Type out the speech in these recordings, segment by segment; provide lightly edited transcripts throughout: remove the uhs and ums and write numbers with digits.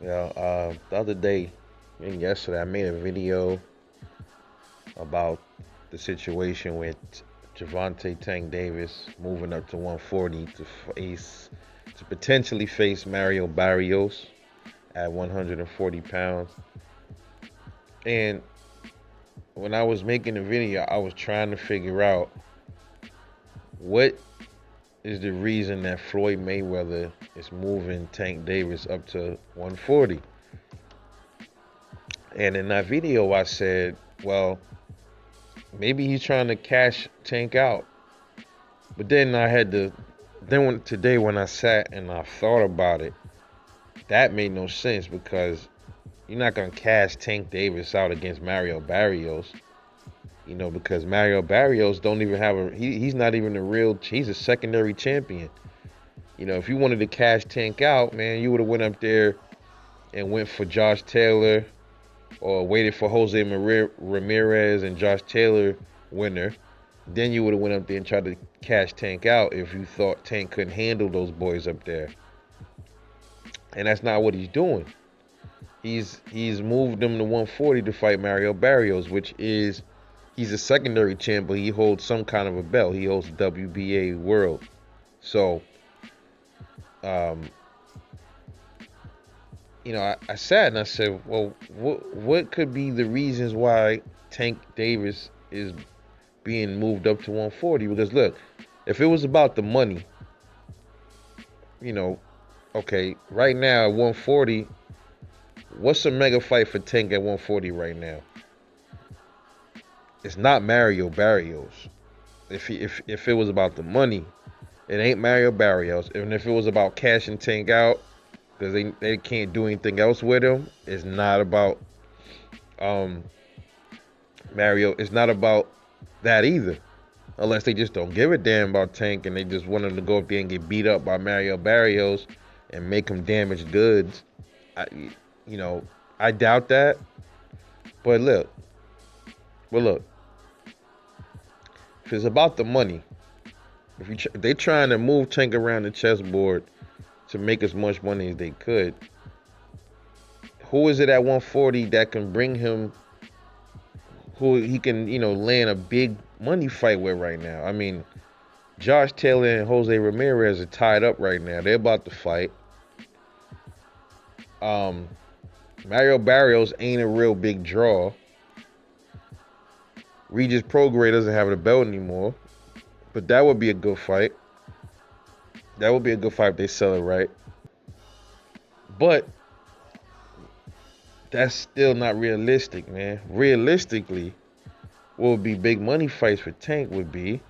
The other day, and yesterday, I made a video about the situation with Javante Tank Davis moving up to 140 to potentially face Mario Barrios at 140 pounds. And when I was making the video, I was trying to figure out what is the reason that Floyd Mayweather is moving Tank Davis up to 140. And in that video, I said, well, maybe he's trying to cash Tank out. But then today when I sat and I thought about it, that made no sense because you're not gonna cash Tank Davis out against Mario Barrios. Because Mario Barrios don't even have he's not even he's a secondary champion. If you wanted to cash Tank out, man, you would have went up there and went for Josh Taylor or waited for Jose Ramirez and Josh Taylor winner. Then you would have went up there and tried to cash Tank out if you thought Tank couldn't handle those boys up there. And that's not what he's doing. He's moved them to 140 to fight Mario Barrios, which is he's a secondary champ, but he holds some kind of a belt. He holds the WBA World. So, I sat and I said, well, what could be the reasons why Tank Davis is being moved up to 140? Because look, if it was about the money, okay, right now at 140, what's a mega fight for Tank at 140 right now? It's not Mario Barrios. If it was about the money, it ain't Mario Barrios. And if it was about cashing Tank out, because they can't do anything else with him, it's not about Mario. It's not about that either. Unless they just don't give a damn about Tank and they just want him to go up there and get beat up by Mario Barrios and make him damaged goods. I doubt that. But look, if it's about the money, if they trying to move Tank around the chessboard to make as much money as they could, who is it at 140 that can bring him, who he can, land a big money fight with right now? I mean, Josh Taylor and Jose Ramirez are tied up right now. They're about to fight. Mario Barrios ain't a real big draw. Regis Prograis doesn't have the belt anymore. But that would be a good fight. That would be a good fight if they sell it right. But that's still not realistic, man. Realistically, what would be big money fights for Tank would be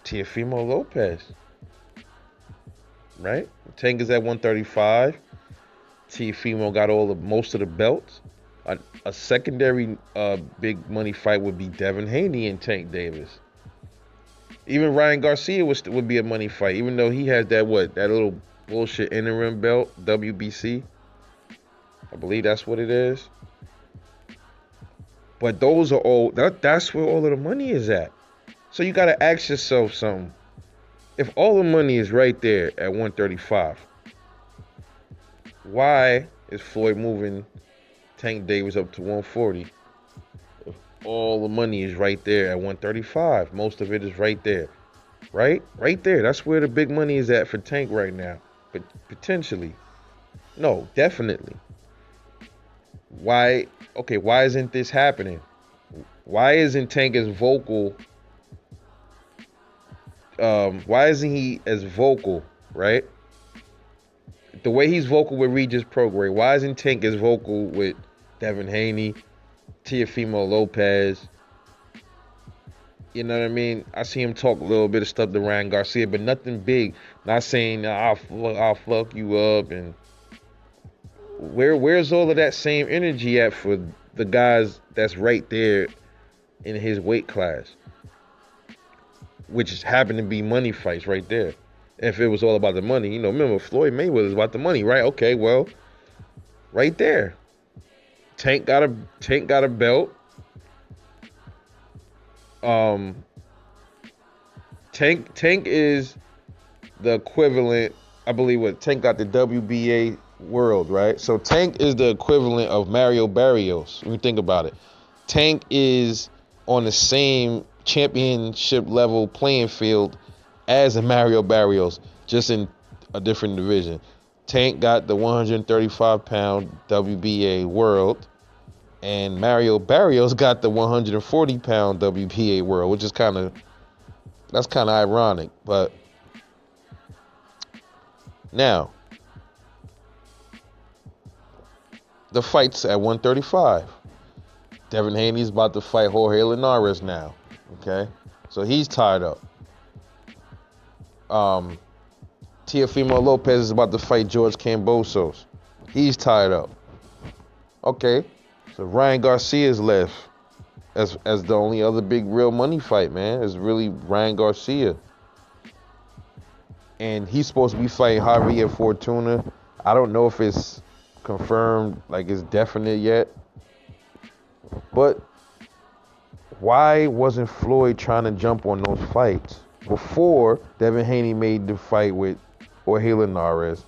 Teofimo Lopez. Right? Tank is at 135. Teofimo got most of the belts. A secondary big money fight would be Devin Haney and Tank Davis. Even Ryan Garcia would be a money fight, even though he has that little bullshit interim belt, WBC. I believe that's what it is. But those are all, that's where all of the money is at. So you got to ask yourself something. If all the money is right there at 135, why is Floyd moving Tank Davis up to 140? If all the money is right there at 135, most of it is right there. Right there. That's where the big money is at for Tank right now. But potentially. No, definitely. Why isn't this happening? Why isn't Tank as vocal? Why isn't he as vocal, right? The way he's vocal with Regis Prograis, why isn't Tank as vocal with Devin Haney, Teofimo Lopez? You know what I mean? I see him talk a little bit of stuff to Ryan Garcia, but nothing big. Not saying I'll fuck you up. And where's all of that same energy at for the guys that's right there in his weight class, which just happen to be money fights right there? If it was all about the money, remember Floyd Mayweather is about the money, right? Okay, well, right there, Tank got a belt. Tank is the equivalent I believe what Tank got the WBA World, right? So Tank is the equivalent of Mario Barrios. When you think about it, Tank is on the same championship level playing field as a Mario Barrios, just in a different division. Tank got the 135-pound WBA World, and Mario Barrios got the 140-pound WBA World, which is that's kind of ironic. But now the fight's at 135. Devin Haney's about to fight Jorge Linares now. Okay, so he's tied up. Teofimo Lopez is about to fight George Kambosos. He's tied up. Okay, so Ryan Garcia's left as the only other big real money fight, man. Is really Ryan Garcia. And he's supposed to be fighting Javier Fortuna. I don't know if it's confirmed, like it's definite yet. But why wasn't Floyd trying to jump on those fights before Devin Haney made the fight with Jorge Linares,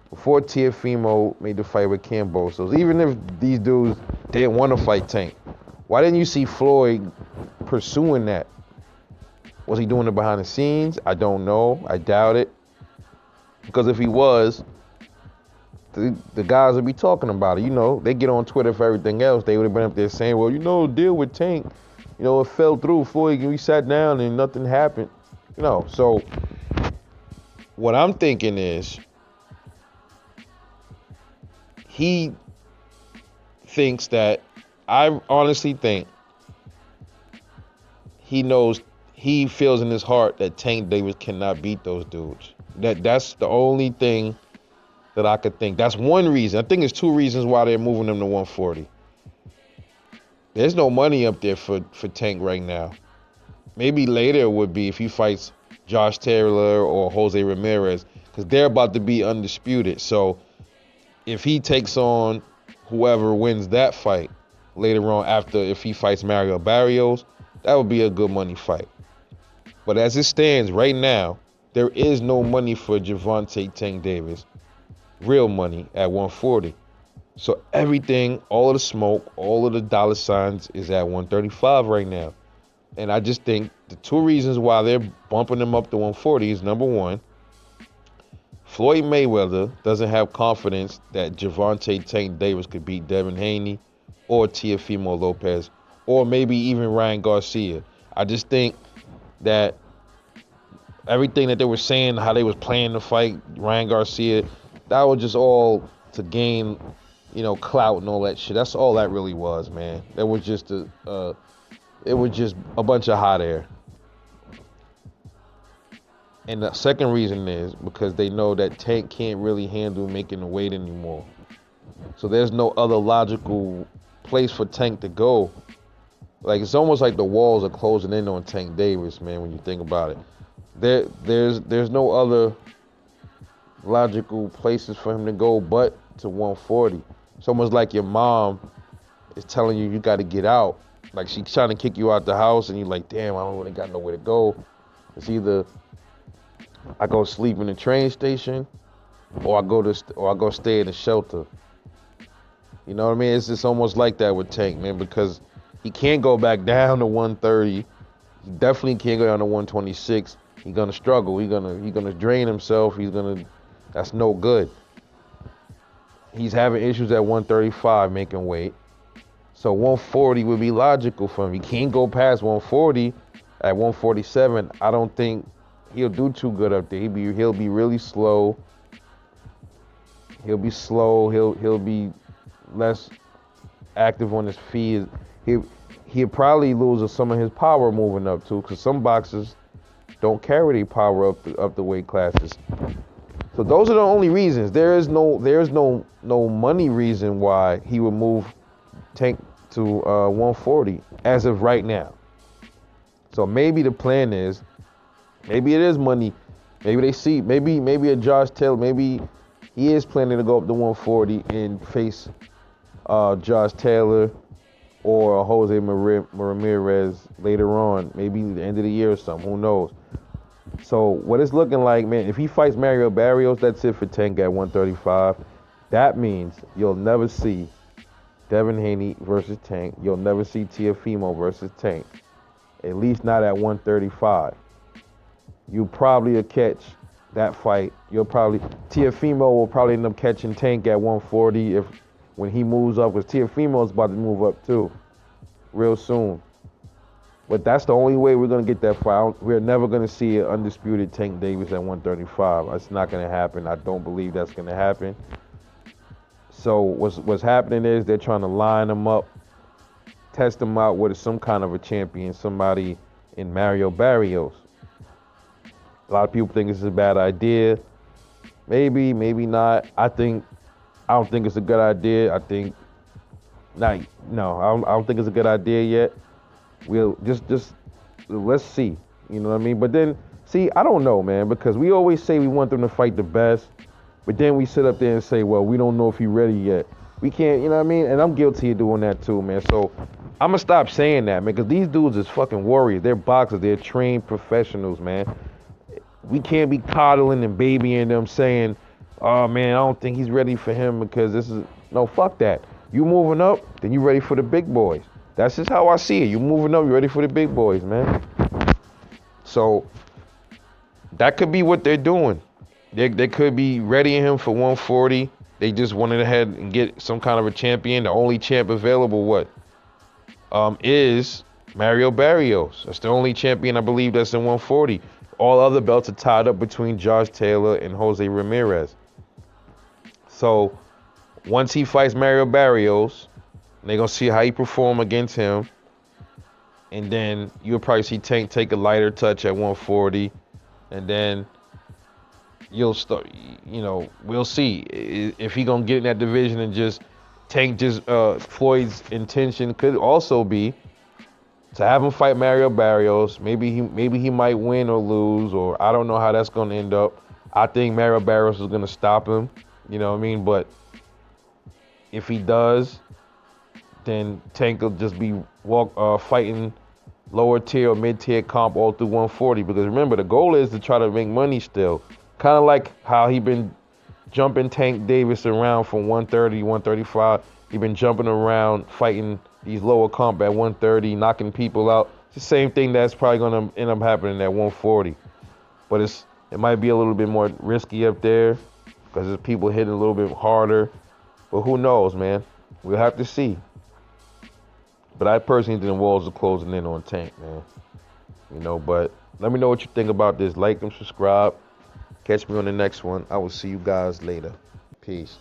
before Teofimo made the fight with Kambosos? Even if these dudes didn't want to fight Tank, why didn't you see Floyd pursuing that? Was he doing it behind the scenes? I don't know. I doubt it. Because if he was, the guys would be talking about it. You know, they get on Twitter for everything else. They would have been up there saying, well, deal with Tank. It fell through. Floyd, we sat down and nothing happened. So what I'm thinking is he thinks that, I honestly think he feels in his heart that Tank Davis cannot beat those dudes. That's the only thing that I could think. That's one reason. I think there's two reasons why they're moving him to 140. There's no money up there for Tank right now. Maybe later it would be if he fights Josh Taylor or Jose Ramirez, because they're about to be undisputed. So if he takes on whoever wins that fight later on, after if he fights Mario Barrios, that would be a good money fight. But as it stands right now, there is no money for Gervonta Tank Davis. Real money at 140. So everything, all of the smoke, all of the dollar signs is at 135 right now. And I just think the two reasons why they're bumping him up to 140 is, number one, Floyd Mayweather doesn't have confidence that Gervonta Tank Davis could beat Devin Haney or Teofimo Lopez or maybe even Ryan Garcia. I just think that everything that they were saying, how they was playing the fight, Ryan Garcia, that was just all to gain, clout and all that shit. That's all that really was, man. That was just it was just a bunch of hot air. And the second reason is because they know that Tank can't really handle making the weight anymore. So there's no other logical place for Tank to go. Like, it's almost like the walls are closing in on Tank Davis, man, when you think about it. There's no other logical places for him to go but to 140. It's almost like your mom is telling you got to get out. Like, she's trying to kick you out the house and you're like, damn, I don't really got nowhere to go. It's either I go sleep in the train station or I go stay in the shelter. You know what I mean? It's just almost like that with Tank, man, because he can't go back down to 130. He definitely can't go down to 126. He's gonna struggle. He's gonna drain himself. That's no good. He's having issues at 135 making weight. So 140 would be logical for him. He can't go past 140. At 147, I don't think he'll do too good up there. He'll be really slow. He'll be slow. He'll be less active on his feet. He'll probably lose some of his power moving up too, because some boxers don't carry their power up the weight classes. So those are the only reasons. There is no money reason why he would move Tank to 140 as of right now. So maybe the plan is, maybe it is money. Maybe they see, maybe a Josh Taylor, maybe he is planning to go up to 140 and face Josh Taylor or a Jose Ramirez later on, maybe the end of the year or something. Who knows? So what it's looking like, man, if he fights Mario Barrios, that's it for Tank at 135. That means you'll never see Devin Haney versus Tank. You'll never see Teofimo versus Tank. At least not at 135. You probably will catch that fight. Teofimo will probably end up catching Tank at 140 when he moves up, because Teofimo is about to move up too, real soon. But that's the only way we're gonna get that fight. We're never gonna see an undisputed Tank Davis at 135. It's not gonna happen. I don't believe that's gonna happen. So what's happening is they're trying to line him up, test him out with some kind of a champion, somebody in Mario Barrios. A lot of people think it's a bad idea. Maybe, maybe not. I don't think it's a good idea. I think not. No, I don't think it's a good idea yet. We'll just let's see. You know what I mean? But then, see, I don't know, man, because we always say we want them to fight the best, but then we sit up there and say, well, we don't know if he's ready yet. We can't, you know what I mean? And I'm guilty of doing that too, man. So I'm gonna stop saying that, man, because these dudes is fucking warriors. They're boxers. They're trained professionals, man. We can't be coddling and babying them saying, oh, man, I don't think he's ready for him because this is... No, fuck that. You moving up, then you ready for the big boys. That's just how I see it. You moving up, you ready for the big boys, man. So that could be what they're doing. They could be readying him for 140. They just wanted to head and get some kind of a champion. The only champ available, is Mario Barrios. That's the only champion, I believe, that's in 140. All other belts are tied up between Josh Taylor and Jose Ramirez. So once he fights Mario Barrios, they're going to see how he perform against him. And then you'll probably see Tank take a lighter touch at 140. And then you'll start, we'll see if he going to get in that division and just Tank Floyd's intention could also be to have him fight Mario Barrios. Maybe he might win or lose, or I don't know how that's going to end up. I think Mario Barrios is going to stop him. You know what I mean? But if he does, then Tank will just be fighting lower tier or mid tier comp all through 140. Because remember, the goal is to try to make money still. Kind of like how he been jumping Tank Davis around from 130, 135. He been jumping around fighting these lower comp at 130, knocking people out. It's the same thing that's probably going to end up happening at 140. But it might be a little bit more risky up there because there's people hitting a little bit harder. But who knows, man? We'll have to see. But I personally think the walls are closing in on Tank, man. But let me know what you think about this. Like and subscribe. Catch me on the next one. I will see you guys later. Peace.